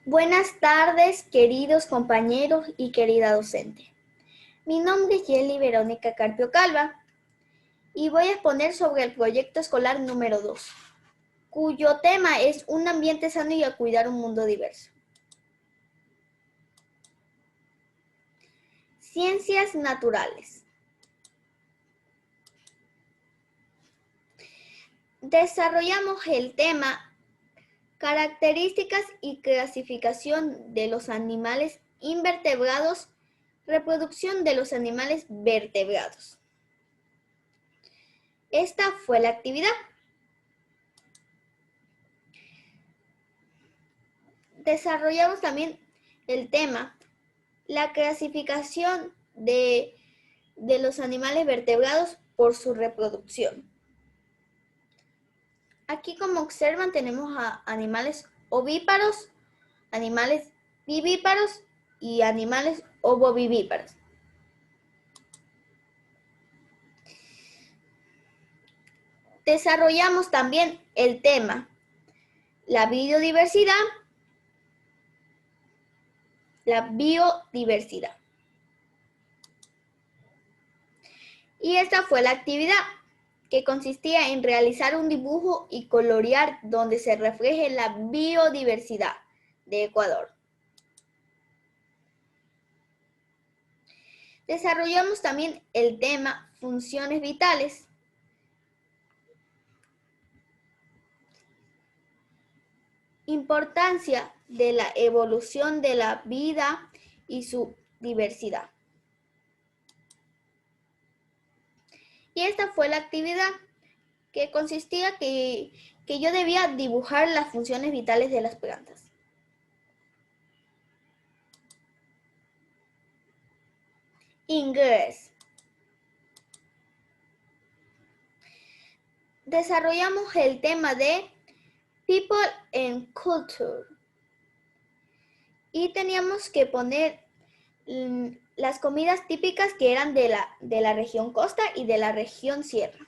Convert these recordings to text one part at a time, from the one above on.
Buenas tardes, queridos compañeros y querida docente. Mi nombre es Yeli Verónica Carpio Calva y voy a exponer sobre el proyecto escolar número 2, cuyo tema es un ambiente sano y a cuidar un mundo diverso. Ciencias naturales. Desarrollamos el tema características y clasificación de los animales invertebrados, reproducción de los animales vertebrados. Esta fue la actividad. Desarrollamos también el tema, la clasificación de los animales vertebrados por su reproducción. Aquí, como observan, tenemos a animales ovíparos, animales vivíparos y animales ovovivíparos. Desarrollamos también el tema, la biodiversidad. Y esta fue la actividad, que consistía en realizar un dibujo y colorear donde se refleje la biodiversidad de Ecuador. Desarrollamos también el tema funciones vitales. Importancia de la evolución de la vida y su diversidad. Y esta fue la actividad, que consistía que yo debía dibujar las funciones vitales de las plantas. Inglés. Desarrollamos el tema de People and Culture. Y teníamos que poner las comidas típicas que eran de la región costa y de la región sierra.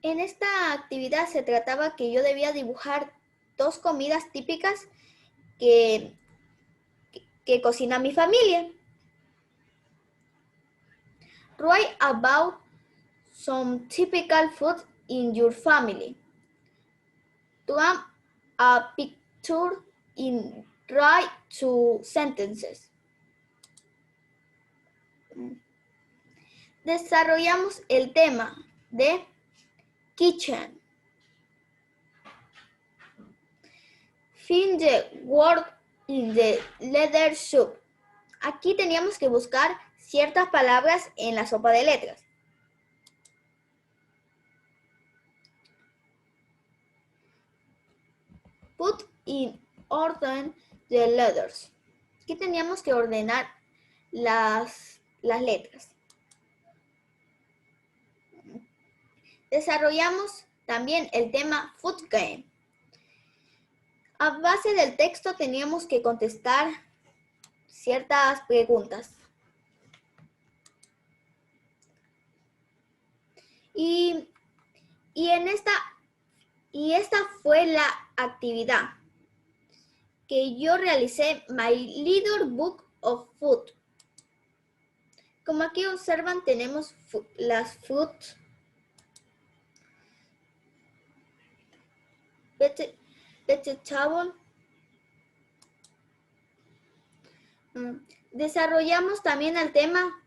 En esta actividad se trataba que yo debía dibujar 2 comidas típicas que cocina mi familia. Write about some typical food in your family. Draw a picture in write 2 sentences. Desarrollamos el tema de kitchen. Find the word in the letter soup. Aquí teníamos que buscar ciertas palabras en la sopa de letras. Put in order the letters. Aquí teníamos que ordenar las letras. Desarrollamos también el tema food game. A base del texto teníamos que contestar ciertas preguntas. Y esta fue la actividad que yo realicé, My Little Book of Food. Como aquí observan, tenemos las fruits, vegetable. Desarrollamos también el tema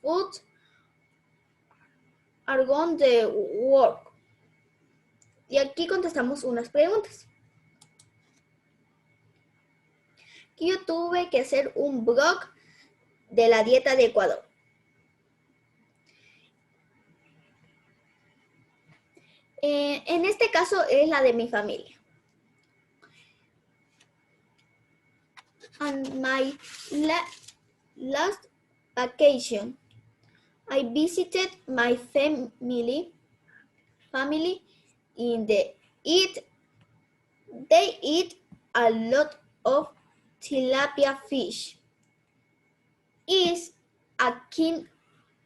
Food are going to work. Y aquí contestamos unas preguntas. Aquí yo tuve que hacer un blog de la dieta de Ecuador. En este caso es la de mi familia. On my last vacation, I visited my family in the they eat a lot of tilapia fish. Is a kind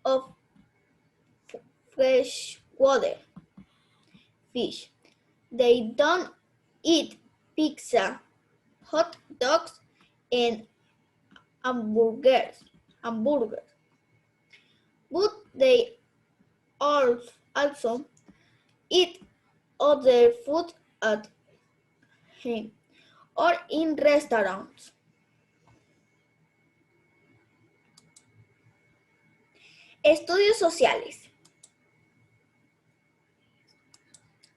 of freshwater fish. They don't eat pizza, hot dogs, and hamburgers. But they also eat other food at home or in restaurants. Estudios sociales.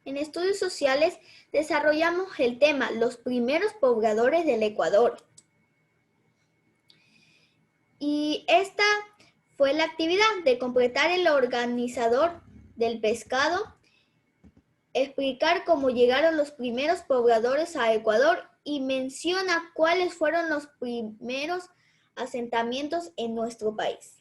En estudios sociales desarrollamos el tema Los primeros pobladores del Ecuador. Y esta fue la actividad de completar el organizador del pescado, explicar cómo llegaron los primeros pobladores a Ecuador y menciona cuáles fueron los primeros asentamientos en nuestro país.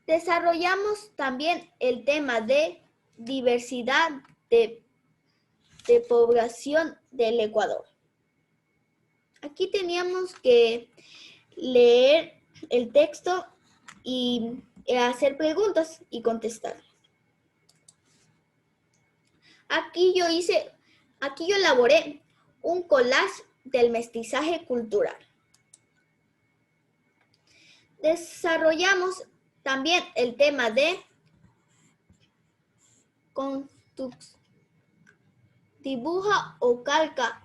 Desarrollamos también el tema de diversidad de población del Ecuador. Aquí teníamos que leer el texto y hacer preguntas y contestar. Aquí yo elaboré un collage del mestizaje cultural. Desarrollamos también el tema de dibuja o calca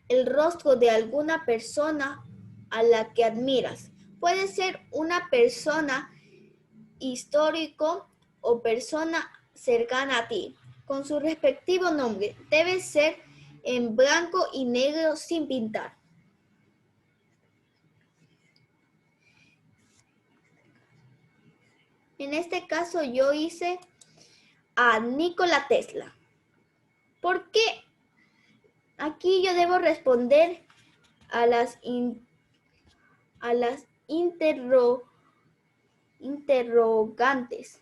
el rostro de alguna persona a la que admiras. Puede ser una persona histórico o persona cercana a ti, con su respectivo nombre. Debe ser en blanco y negro sin pintar. En este caso yo hice a Nikola Tesla. ¿Por qué? Aquí yo debo responder a las interrogantes.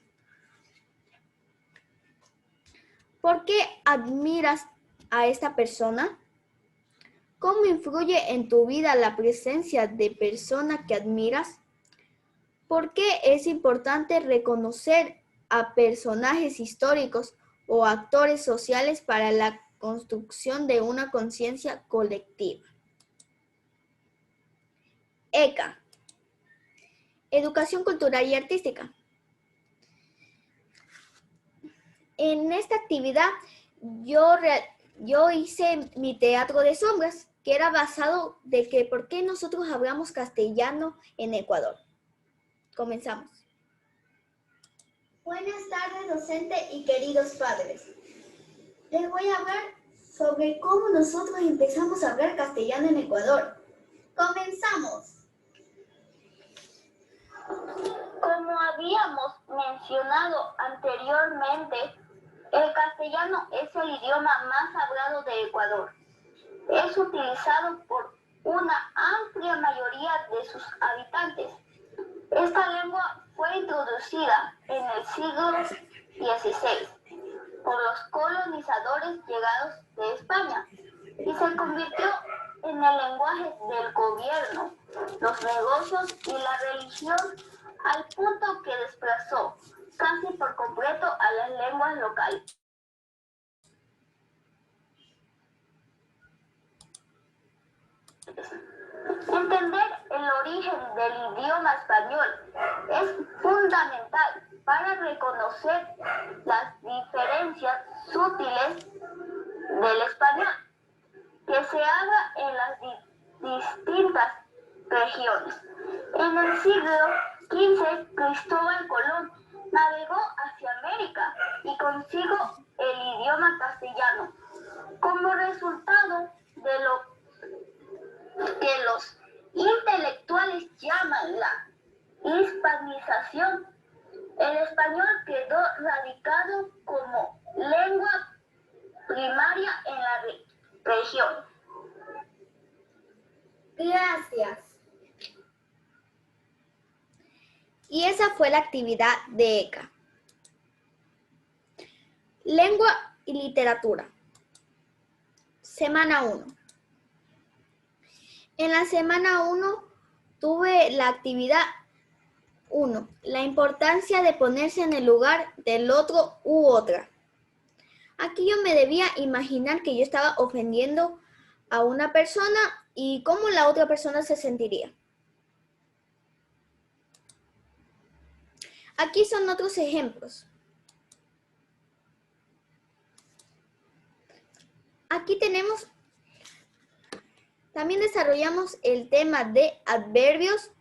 ¿Por qué admiras a esta persona? ¿Cómo influye en tu vida la presencia de persona que admiras? ¿Por qué es importante reconocer a personajes históricos o actores sociales para la construcción de una conciencia colectiva? ECA. Educación cultural y artística. En esta actividad yo hice mi teatro de sombras, que era basado de que por qué nosotros hablamos castellano en Ecuador. Comenzamos. Buenas tardes, docente y queridos padres. Les voy a hablar sobre cómo nosotros empezamos a hablar castellano en Ecuador. ¡Comenzamos! Como habíamos mencionado anteriormente, el castellano es el idioma más hablado de Ecuador. Es utilizado por una amplia mayoría de sus habitantes. Esta lengua fue introducida en el siglo XVI por los colonizadores llegados de España y se convirtió en el lenguaje del gobierno, los negocios y la religión, al punto que desplazó casi por completo a las lenguas locales. Entender el origen del idioma español es fundamental para reconocer las diferencias sutiles del español que se habla en las distintas regiones. En el siglo XV, Cristóbal Colón navegó hacia América y consigo el idioma castellano. Como resultado de lo que los intelectuales llaman la hispanización, el español quedó radicado como lengua primaria en la región. Gracias. Y esa fue la actividad de ECA. Lengua y literatura. Semana 1. En la semana 1 tuve la actividad 1. La importancia de ponerse en el lugar del otro u otra. Aquí yo me debía imaginar que yo estaba ofendiendo a una persona y cómo la otra persona se sentiría. Aquí son otros ejemplos. Aquí tenemos, también desarrollamos el tema de adverbios.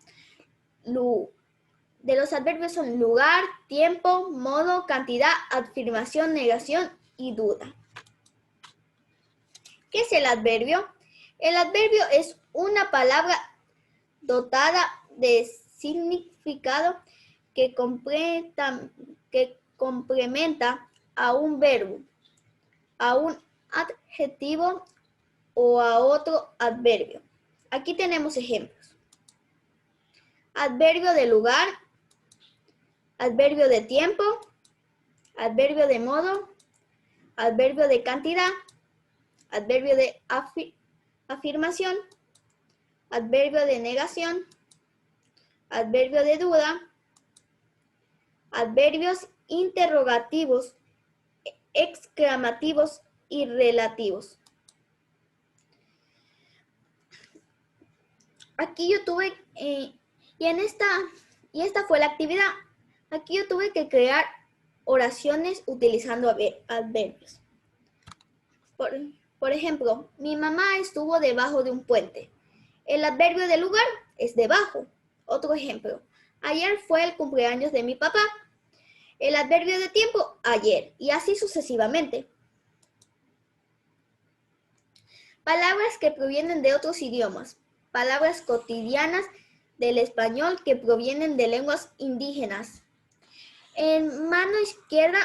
De los adverbios son lugar, tiempo, modo, cantidad, afirmación, negación y duda. ¿Qué es el adverbio? El adverbio es una palabra dotada de significado que complementa a un verbo, a un adjetivo o a otro adverbio. Aquí tenemos ejemplos. Adverbio de lugar, adverbio de tiempo, adverbio de modo, adverbio de cantidad, adverbio de afirmación, adverbio de negación, adverbio de duda, adverbios interrogativos, exclamativos y relativos. Aquí yo tuve, y esta fue la actividad. Aquí yo tuve que crear oraciones utilizando adverbios. Por ejemplo, mi mamá estuvo debajo de un puente. El adverbio de lugar es debajo. Otro ejemplo, ayer fue el cumpleaños de mi papá. El adverbio de tiempo, ayer, y así sucesivamente. Palabras que provienen de otros idiomas. Palabras cotidianas del español que provienen de lenguas indígenas. En mano izquierda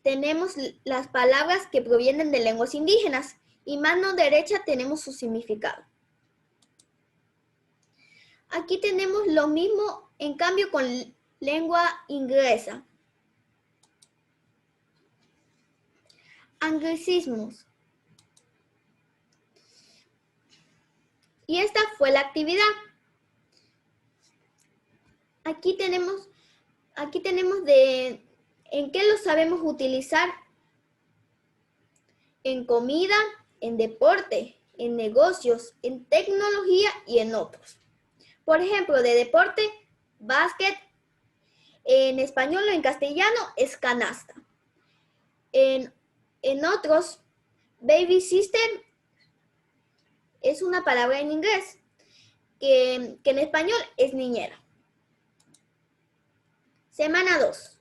tenemos las palabras que provienen de lenguas indígenas y mano derecha tenemos su significado. Aquí tenemos lo mismo, en cambio, con lengua inglesa. Anglicismos. Y esta fue la actividad. Aquí tenemos en qué lo sabemos utilizar. En comida, en deporte, en negocios, en tecnología y en otros. Por ejemplo, de deporte, básquet, en español o en castellano es canasta. En otros, baby sister es una palabra en inglés que en español es niñera. Semana 2.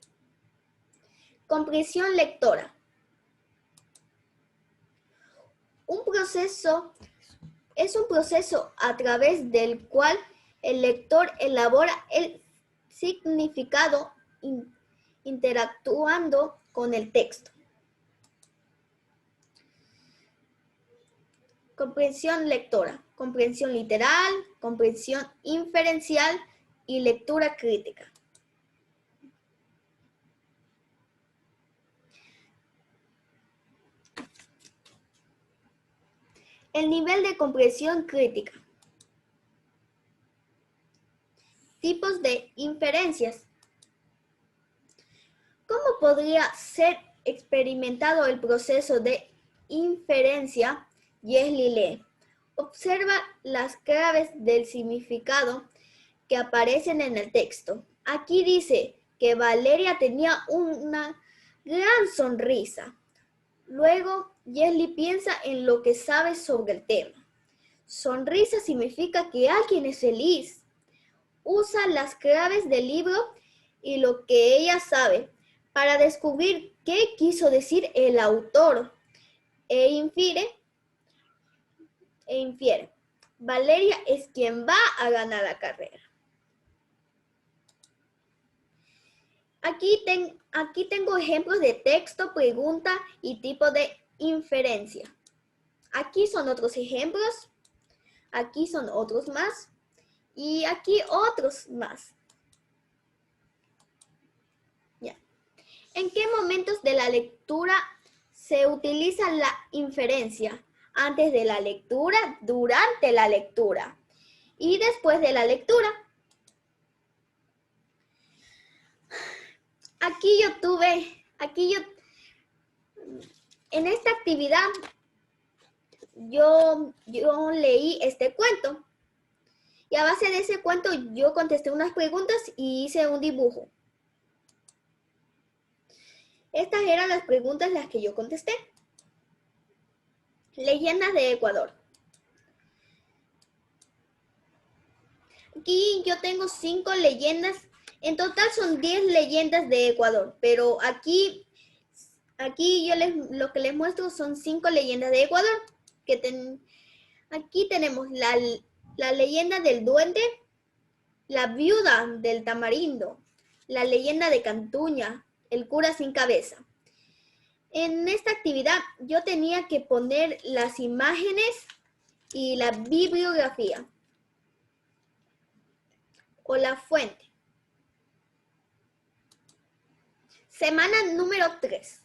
Comprensión lectora. Es un proceso a través del cual el lector elabora el significado interactuando con el texto. Comprensión lectora, comprensión literal, comprensión inferencial y lectura crítica. El nivel de comprensión crítica. Tipos de inferencias. ¿Cómo podría ser experimentado el proceso de inferencia? Yesli lee. Observa las claves del significado que aparecen en el texto. Aquí dice que Valeria tenía una gran sonrisa. Luego, Yesli piensa en lo que sabe sobre el tema. Sonrisa significa que alguien es feliz. Usa las claves del libro y lo que ella sabe para descubrir qué quiso decir el autor e infiere. Valeria es quien va a ganar la carrera. Aquí tengo ejemplos de texto, pregunta y tipo de inferencia. Aquí son otros ejemplos. Aquí son otros más. Y aquí otros más. Ya. ¿En qué momentos de la lectura se utiliza la inferencia? Antes de la lectura, durante la lectura y después de la lectura. en esta actividad, yo leí este cuento. Y a base de ese cuento yo contesté unas preguntas y hice un dibujo. Estas eran las preguntas las que yo contesté. Leyendas de Ecuador. Aquí yo tengo 5 leyendas. En total son 10 leyendas de Ecuador. Pero aquí lo que les muestro son 5 leyendas de Ecuador. Aquí tenemos la leyenda del duende, la viuda del tamarindo, la leyenda de Cantuña, el cura sin cabeza. En esta actividad yo tenía que poner las imágenes y la bibliografía o la fuente. Semana número 3.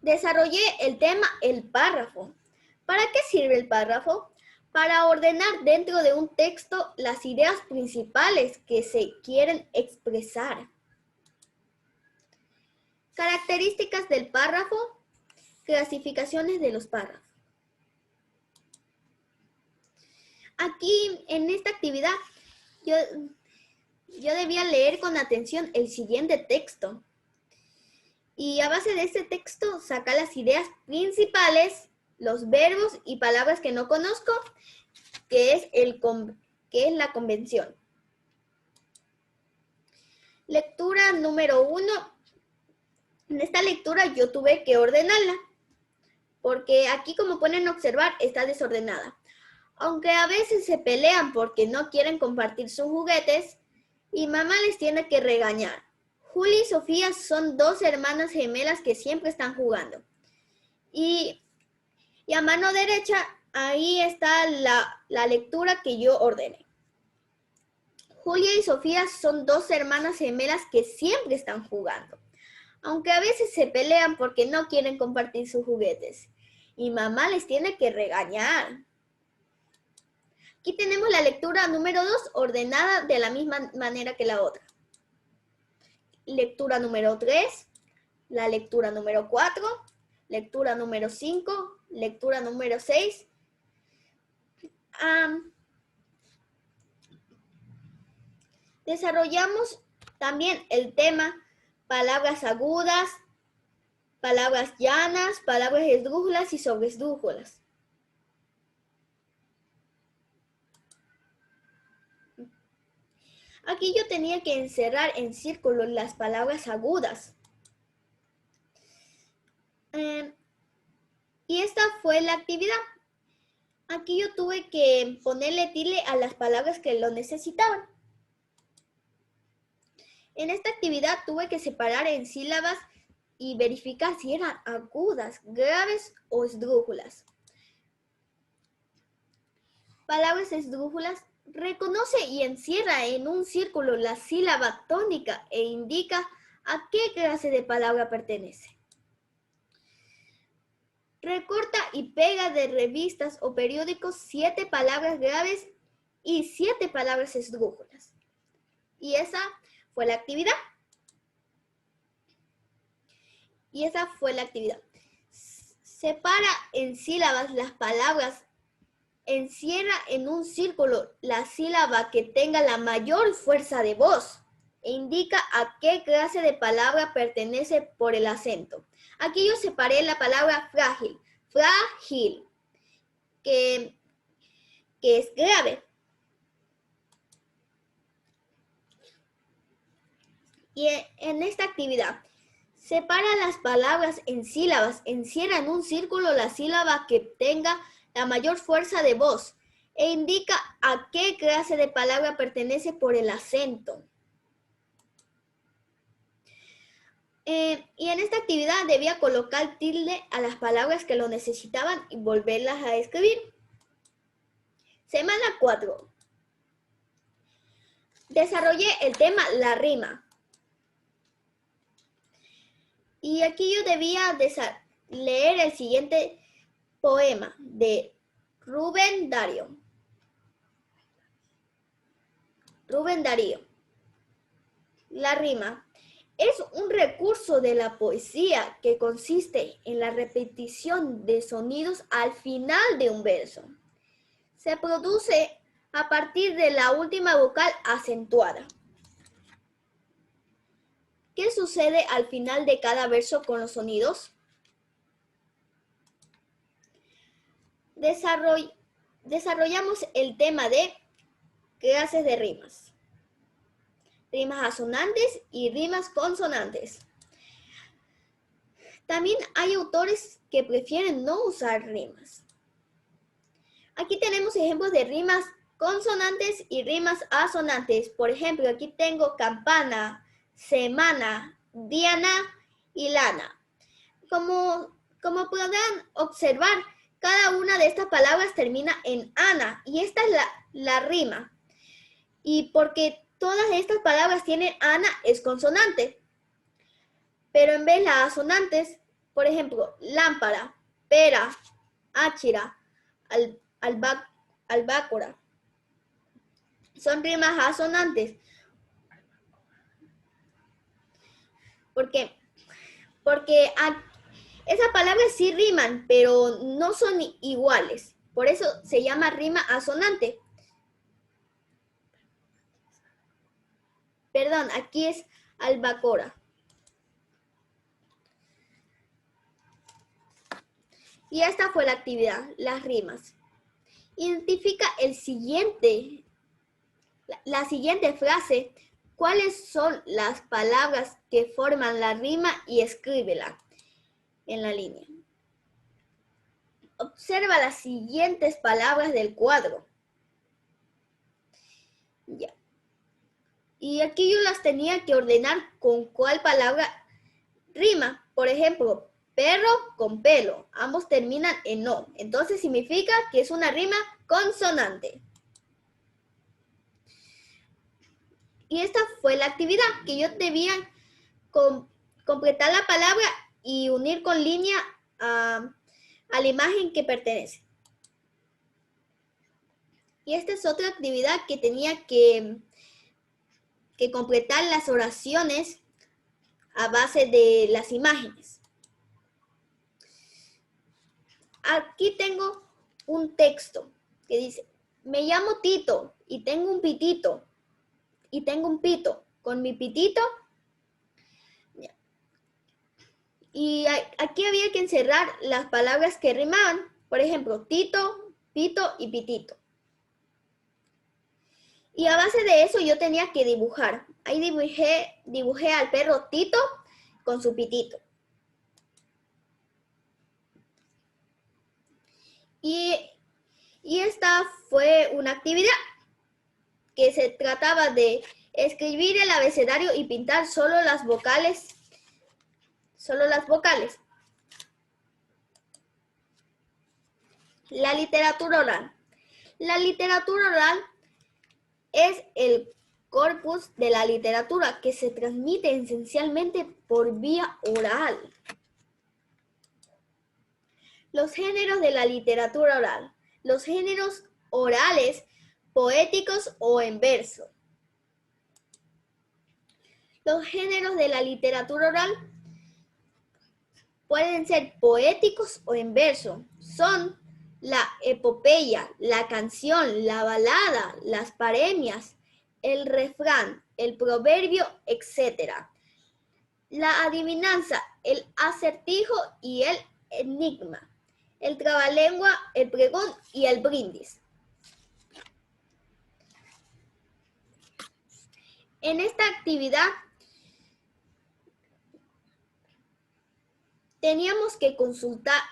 Desarrollé el tema el párrafo. ¿Para qué sirve el párrafo? Para ordenar dentro de un texto las ideas principales que se quieren expresar. Características del párrafo, clasificaciones de los párrafos. Aquí, en esta actividad, yo debía leer con atención el siguiente texto. Y a base de este texto, sacar las ideas principales, los verbos y palabras que no conozco, que es la convención. Lectura número 1. En esta lectura yo tuve que ordenarla, porque aquí, como pueden observar, está desordenada. Aunque a veces se pelean porque no quieren compartir sus juguetes y mamá les tiene que regañar. Julia y Sofía son 2 hermanas gemelas que siempre están jugando. Y a mano derecha, ahí está la lectura que yo ordené. Julia y Sofía son 2 hermanas gemelas que siempre están jugando. Aunque a veces se pelean porque no quieren compartir sus juguetes. Y mamá les tiene que regañar. Aquí tenemos la lectura número 2 ordenada de la misma manera que la otra. Lectura número 3, la lectura número 4, lectura número 5, lectura número 6. Desarrollamos también el tema palabras agudas, palabras llanas, palabras esdrújulas y sobresdrújulas. Aquí yo tenía que encerrar en círculo las palabras agudas. Y esta fue la actividad. Aquí yo tuve que ponerle tilde a las palabras que lo necesitaban. En esta actividad tuve que separar en sílabas y verificar si eran agudas, graves o esdrújulas. Palabras esdrújulas. Reconoce y encierra en un círculo la sílaba tónica e indica a qué clase de palabra pertenece. Recorta y pega de revistas o periódicos 7 palabras graves y 7 palabras esdrújulas. Y esa fue la actividad. Separa en sílabas las palabras. Encierra en un círculo la sílaba que tenga la mayor fuerza de voz e indica a qué clase de palabra pertenece por el acento. Aquí yo separé la palabra frágil, que es grave. Y en esta actividad, separa las palabras en sílabas, encierra en un círculo la sílaba que tenga la mayor fuerza de voz e indica a qué clase de palabra pertenece por el acento. Y en esta actividad debía colocar tilde a las palabras que lo necesitaban y volverlas a escribir. Semana 4. Desarrollé el tema la rima. Y aquí yo debía leer el siguiente poema de Rubén Darío. La rima es un recurso de la poesía que consiste en la repetición de sonidos al final de un verso. Se produce a partir de la última vocal acentuada. ¿Qué sucede al final de cada verso con los sonidos? Desarrollamos el tema de clases de rimas. Rimas asonantes y rimas consonantes. También hay autores que prefieren no usar rimas. Aquí tenemos ejemplos de rimas consonantes y rimas asonantes. Por ejemplo, aquí tengo campana, semana, diana y lana. Como podrán observar, cada una de estas palabras termina en ana y esta es la rima. Y porque todas estas palabras tienen ana, es consonante. Pero en vez de las asonantes, por ejemplo, lámpara, pera, áchira, albácora, son rimas asonantes. Porque esas palabras sí riman, pero no son iguales. Por eso se llama rima asonante. Perdón, aquí es albacora. Y esta fue la actividad, las rimas. Identifica la siguiente frase. ¿Cuáles son las palabras que forman la rima y escríbela en la línea? Observa las siguientes palabras del cuadro. Ya. Y aquí yo las tenía que ordenar con cuál palabra rima. Por ejemplo, perro con pelo. Ambos terminan en no. Entonces significa que es una rima consonante. Y esta fue la actividad, que yo debía completar la palabra y unir con línea a la imagen que pertenece. Y esta es otra actividad que tenía que completar las oraciones a base de las imágenes. Aquí tengo un texto que dice, me llamo Tito y tengo un pitito. Y tengo un pito. Con mi pitito. Y aquí había que encerrar las palabras que rimaban. Por ejemplo, Tito, pito y pitito. Y a base de eso yo tenía que dibujar. Ahí dibujé al perro Tito con su pitito. Y esta fue una actividad que se trataba de escribir el abecedario y pintar solo las vocales. La literatura oral. La literatura oral es el corpus de la literatura que se transmite esencialmente por vía oral. Los géneros de la literatura oral. Los géneros orales, poéticos o en verso. Los géneros de la literatura oral pueden ser poéticos o en verso. Son la epopeya, la canción, la balada, las paremias, el refrán, el proverbio, etc. La adivinanza, el acertijo y el enigma. El trabalengua, el pregón y el brindis. En esta actividad teníamos que consultar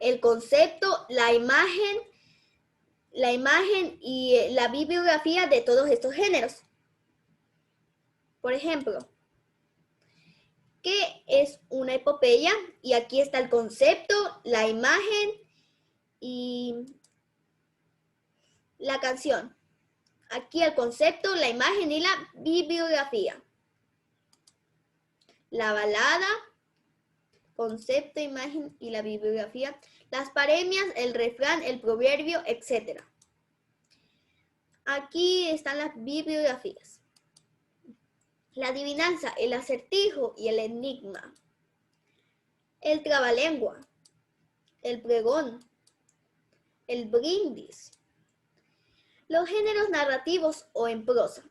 el concepto, la imagen y la bibliografía de todos estos géneros. Por ejemplo, ¿qué es una epopeya? Y aquí está el concepto, la imagen y la canción. Aquí el concepto, la imagen y la bibliografía. La balada, concepto, imagen y la bibliografía. Las paremias, el refrán, el proverbio, etc. Aquí están las bibliografías. la adivinanza, el acertijo y el enigma, el trabalengua, el pregón, el brindis, los géneros narrativos o en prosa.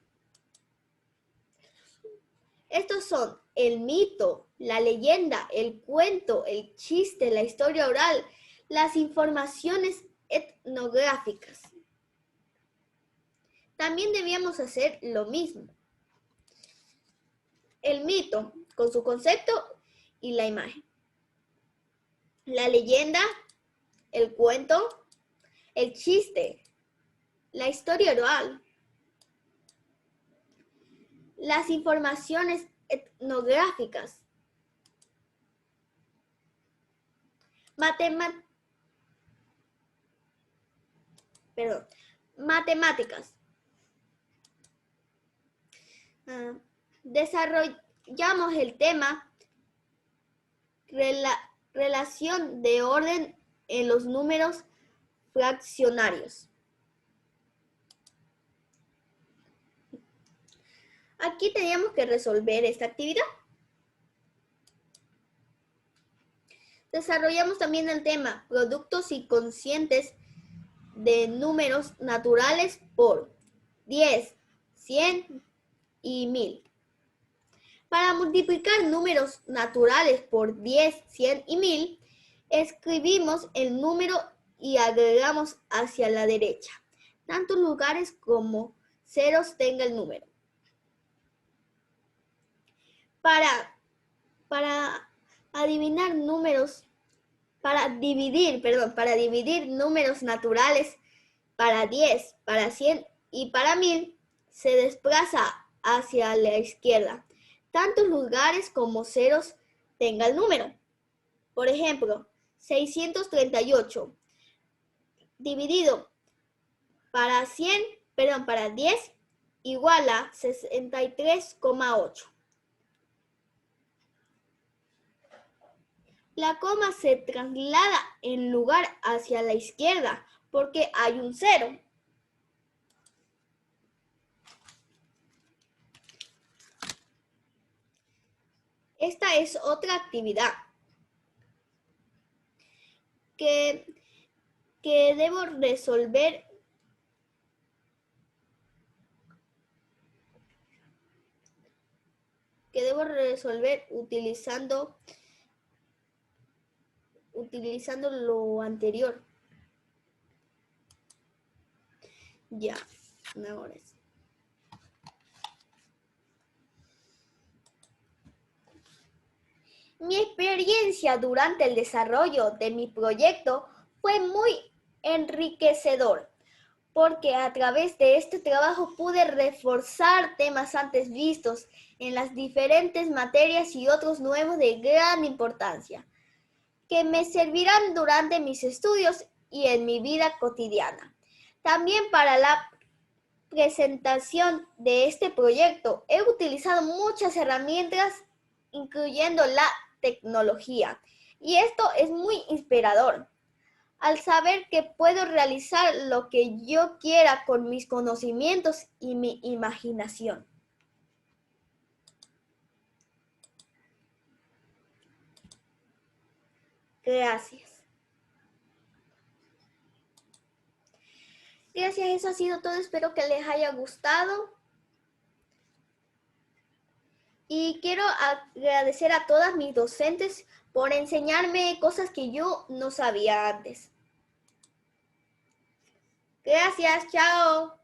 Estos son el mito, la leyenda, el cuento, el chiste, la historia oral, las informaciones etnográficas. También debíamos hacer lo mismo. El mito, con su concepto y la imagen. La leyenda, el cuento, el chiste, la historia oral, las informaciones etnográficas, matemáticas. Desarrollamos el tema relación de orden en los números fraccionarios. Aquí teníamos que resolver esta actividad. Desarrollamos también el tema productos inconscientes de números naturales por 10, 100 y 1000. Para multiplicar números naturales por 10, 100 y 1000, escribimos el número y agregamos hacia la derecha. Tantos lugares como ceros tenga el número. Para dividir números naturales para 10, para 100 y para 1000, se desplaza hacia la izquierda. Tantos lugares como ceros tenga el número. Por ejemplo, 638 dividido para 10 igual a 63,8. La coma se traslada en lugar hacia la izquierda porque hay un cero. Esta es otra actividad que debo resolver utilizando lo anterior. Ya, ahora sí. Mi experiencia durante el desarrollo de mi proyecto fue muy enriquecedor, porque a través de este trabajo pude reforzar temas antes vistos en las diferentes materias y otros nuevos de gran importancia, que me servirán durante mis estudios y en mi vida cotidiana. También para la presentación de este proyecto he utilizado muchas herramientas, incluyendo la tecnología, y esto es muy inspirador al saber que puedo realizar lo que yo quiera con mis conocimientos y mi imaginación. Gracias. Gracias, eso ha sido todo. Espero que les haya gustado. Y quiero agradecer a todas mis docentes por enseñarme cosas que yo no sabía antes. Gracias, chao.